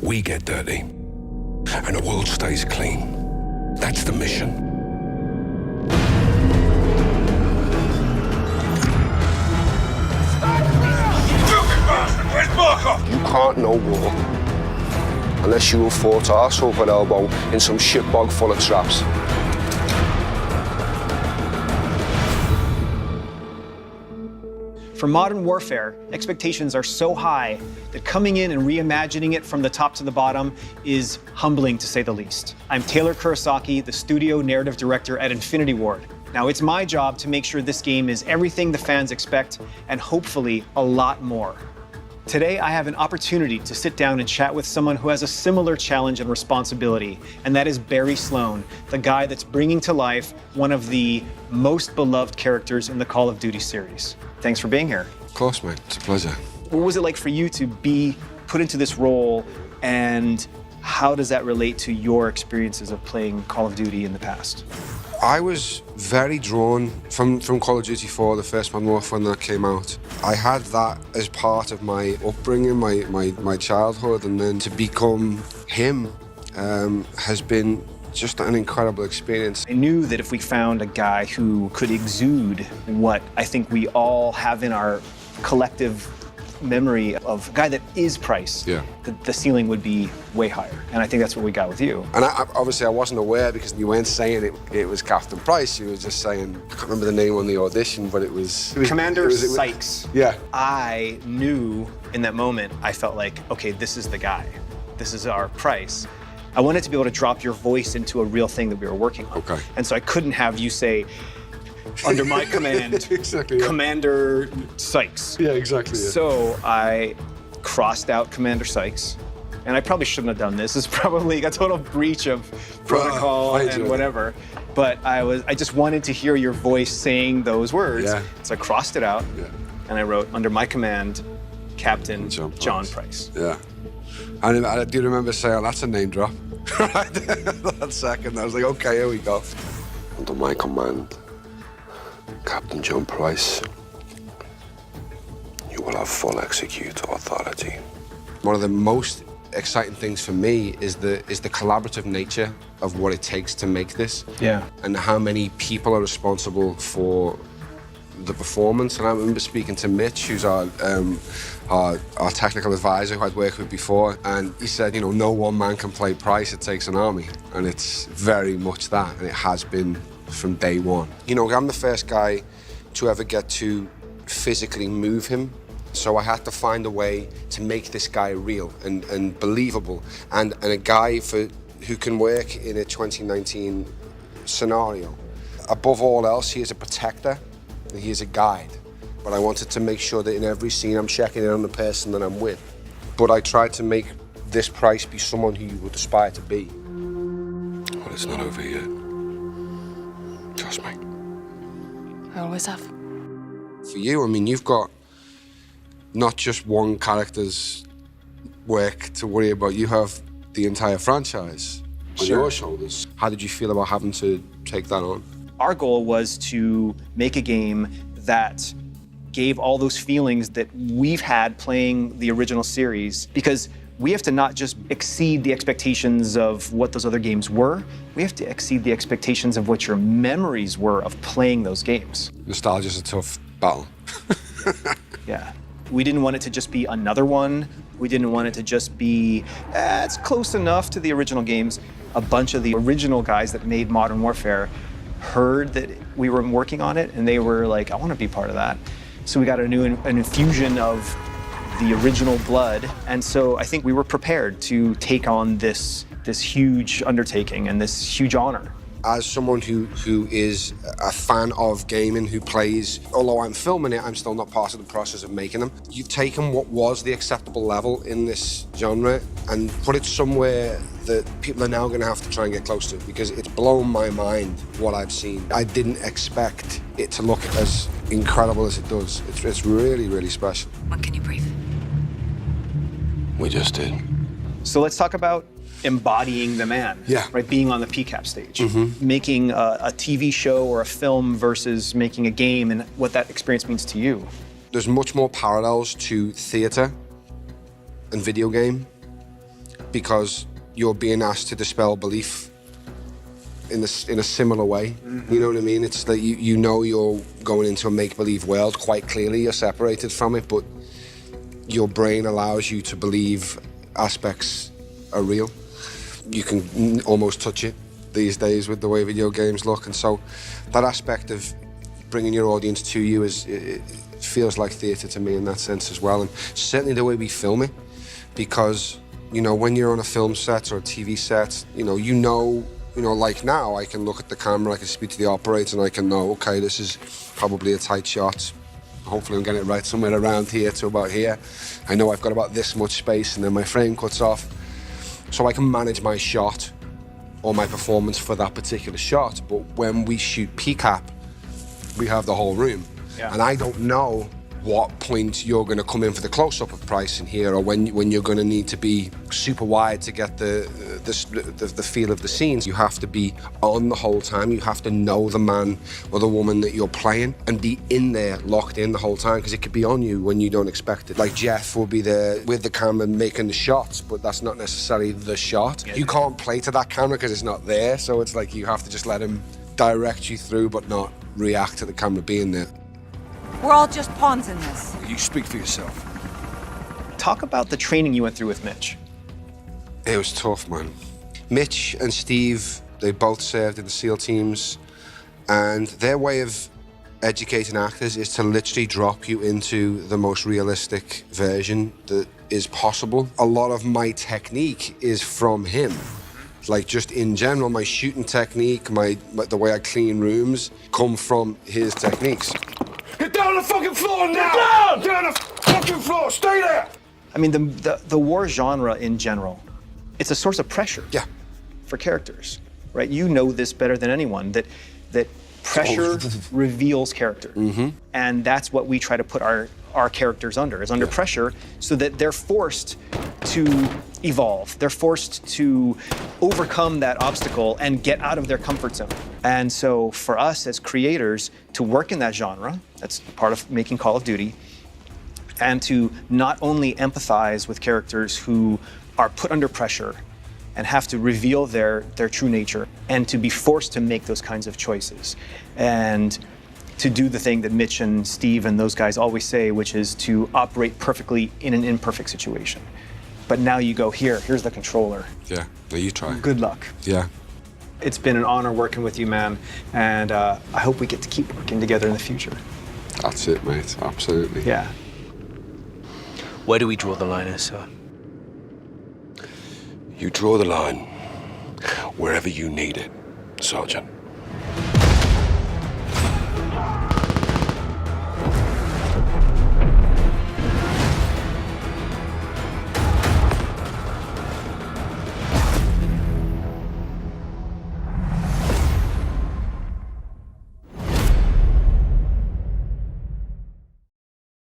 we get dirty, and the world stays clean. That's the mission. You can't know war unless you have fought arse over elbow in some shitbog full of traps. For modern warfare, expectations are so high that coming in and reimagining it from the top to the bottom is humbling, to say the least. I'm Taylor Kurosaki, the studio narrative director at Infinity Ward. Now, it's my job to make sure this game is everything the fans expect, and hopefully a lot more. Today, I have an opportunity to sit down and chat with someone who has a similar challenge and responsibility, and that is Berry Slone, the guy that's bringing to life one of the most beloved characters in the Call of Duty series. Thanks for being here. Of course, mate. It's a pleasure. What was it like for you to be put into this role, and how does that relate to your experiences of playing Call of Duty in the past? I was very drawn from Call of Duty 4, the first Modern Warfare when that came out. I had that as part of my upbringing, my childhood, and then to become him has been just an incredible experience. I knew that if we found a guy who could exude what I think we all have in our collective memory of a guy that is Price, yeah, the ceiling would be way higher. And I think that's what we got with you. And obviously I wasn't aware, because you weren't saying it was Captain Price. You were just saying, I can't remember the name on the audition, but it was Commander Sykes. Yeah. I knew in that moment, I felt like, okay, this is the guy. This is our Price. I wanted to be able to drop your voice into a real thing that we were working on. Okay. And so I couldn't have you say, under my command, exactly, yeah. Commander Sykes. Yeah, exactly. Yeah. So I crossed out Commander Sykes, and I probably shouldn't have done this. It's probably a total breach of protocol and whatever. But I just wanted to hear your voice saying those words. Yeah. So I crossed it out, yeah, and I wrote, under my command, Captain John Price. Yeah. And I do remember saying, oh, that's a name drop. Right there, that second, I was like, okay, here we go. Under my command, Captain John Price, you will have full executor authority. One of the most exciting things for me is the collaborative nature of what it takes to make this. Yeah. And how many people are responsible for the performance. And I remember speaking to Mitch, who's our technical advisor who I'd worked with before, and he said, you know, no one man can play Price, it takes an army. And it's very much that, and it has been from day one. You know, I'm the first guy to ever get to physically move him, so I had to find a way to make this guy real and believable, and a guy who can work in a 2019 scenario. Above all else, he is a protector, and he is a guide. But I wanted to make sure that in every scene I'm checking in on the person that I'm with. But I tried to make this Price be someone who you would aspire to be. Well, it's not over yet. Trust me. I always have. For you, I mean, you've got not just one character's work to worry about. You have the entire franchise on your shoulders. How did you feel about having to take that on? Our goal was to make a game that gave all those feelings that we've had playing the original series, because we have to not just exceed the expectations of what those other games were, we have to exceed the expectations of what your memories were of playing those games. Nostalgia's a tough battle. Yeah. We didn't want it to just be another one. We didn't want it to just be, it's close enough to the original games. A bunch of the original guys that made Modern Warfare heard that we were working on it, and they were like, I want to be part of that. So we got an infusion of the original blood, and so I think we were prepared to take on this huge undertaking and this huge honor. As someone who is a fan of gaming, who plays, although I'm filming it, I'm still not part of the process of making them. You've taken what was the acceptable level in this genre and put it somewhere that people are now going to have to try and get close to, because it's blown my mind what I've seen. I didn't expect it to look as incredible as it does. It's really, really special. When can you breathe? We just did. So let's talk about embodying the man, yeah, right? Being on the Pcap stage, making a TV show or a film versus making a game, and what that experience means to you. There's much more parallels to theater and video game because you're being asked to dispel belief in a similar way. You know what I mean? It's that you know you're going into a make-believe world quite clearly. You're separated from it, but your brain allows you to believe aspects are real. You can almost touch it these days with the way video games look, and so that aspect of bringing your audience to you it feels like theatre to me in that sense as well, and certainly the way we film it, because you know when you're on a film set or a TV set, you know, like now I can look at the camera, I can speak to the operator, and I can know, okay, this is probably a tight shot. Hopefully I'm getting it right somewhere around here to about here. I know I've got about this much space, and then my frame cuts off, so I can manage my shot or my performance for that particular shot. But when we shoot Pcap, we have the whole room. Yeah. And I don't know what point you're going to come in for the close-up of Praisin here, or when you're going to need to be super wide to get the feel of the scenes. You have to be on the whole time. You have to know the man or the woman that you're playing and be in there, locked in the whole time, because it could be on you when you don't expect it. Like Jeff will be there with the camera making the shots, but that's not necessarily the shot. Yeah. You can't play to that camera because it's not there, so it's like you have to just let him direct you through, but not react to the camera being there. We're all just pawns in this. You speak for yourself. Talk about the training you went through with Mitch. It was tough, man. Mitch and Steve, they both served in the SEAL teams, and their way of educating actors is to literally drop you into the most realistic version that is possible. A lot of my technique is from him. Like, just in general, my shooting technique, the way I clean rooms, come from his techniques. Get down on the fucking floor now! Get down! Get on the fucking floor! Stay there! I mean, the war genre in general, it's a source of pressure. Yeah. For characters, right? You know this better than anyone, that pressure reveals character. Mm-hmm. And that's what we try to put our characters under, is under pressure, so that they're forced to evolve. They're forced to overcome that obstacle and get out of their comfort zone. And so for us as creators to work in that genre, that's part of making Call of Duty, and to not only empathize with characters who are put under pressure and have to reveal their true nature, and to be forced to make those kinds of choices, and to do the thing that Mitch and Steve and those guys always say, which is to operate perfectly in an imperfect situation. But now you go, here's the controller. Yeah, there you try. Good luck. Yeah. It's been an honor working with you, man, and I hope we get to keep working together in the future. That's it, mate, absolutely. Yeah. Where do we draw the line, sir? You draw the line wherever you need it, Sergeant.